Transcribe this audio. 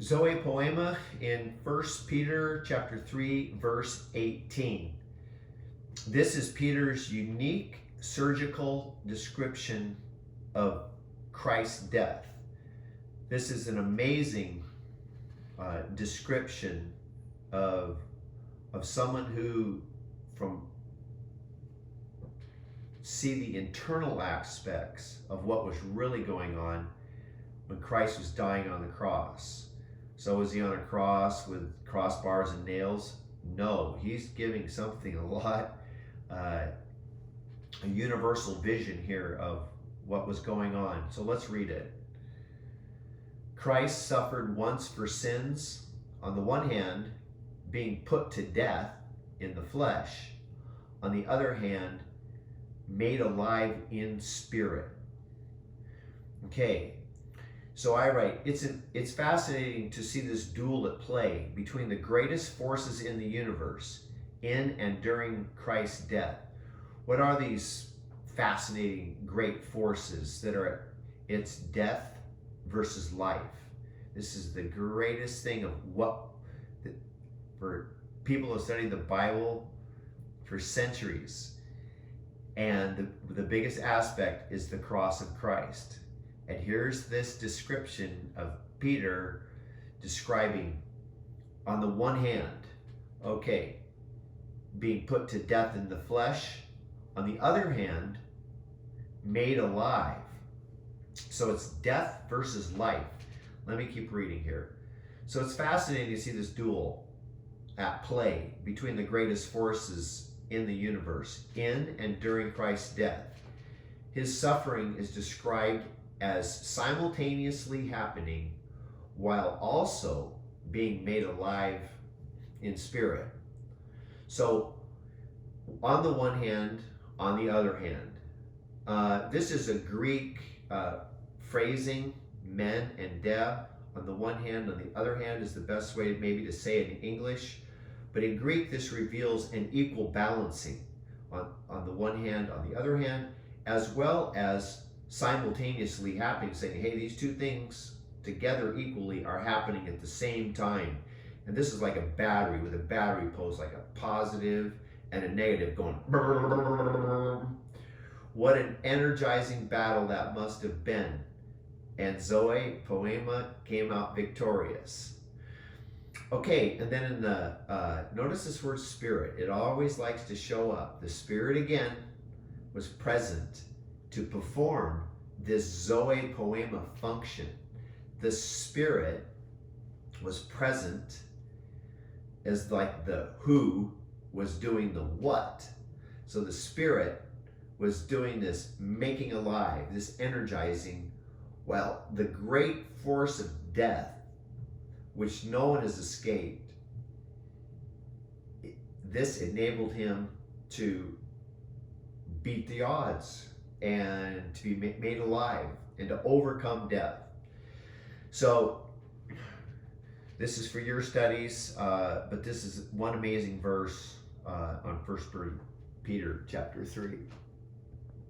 Zoepoema in 1 Peter chapter 3, verse 18. This is Peter's unique surgical description of Christ's death. This is an amazing description of someone who see the internal aspects of what was really going on when Christ was dying on the cross. So was he on a cross with crossbars and nails? No, he's giving something a universal vision here of what was going on. So let's read it. Christ suffered once for sins, on the one hand, being put to death in the flesh, on the other hand, made alive in spirit. Okay, so I write, it's fascinating to see this duel at play between the greatest forces in the universe in and during Christ's death. What are these fascinating great forces that are it's death versus life? This is the greatest thing of for people who study the Bible for centuries. And the biggest aspect is the cross of Christ. And here's this description of Peter describing, on the one hand, okay, being put to death in the flesh, on the other hand, made alive. So it's death versus life. Let me keep reading here. So it's fascinating to see this duel at play between the greatest forces in the universe, in and during Christ's death. His suffering is described as simultaneously happening while also being made alive in spirit. So on the one hand, on the other hand, this is a Greek phrasing, men and deh. On the one hand, on the other hand is the best way maybe to say it in English. But in Greek, this reveals an equal balancing on the one hand, on the other hand, as well as simultaneously happening, saying, hey, these two things together equally are happening at the same time. And this is like a battery with a battery post, like a positive and a negative going. What an energizing battle that must have been. And Zoepoema came out victorious. Okay, and then in the, notice this word spirit. It always likes to show up. The spirit again was present to perform this Zoepoema function. The spirit was present as like the who was doing the what. So the spirit was doing this making alive, this energizing. Well, the great force of death, which no one has escaped, this enabled him to beat the odds and to be made alive and to overcome death. So this is for your studies, but this is one amazing verse on 1 Peter chapter 3.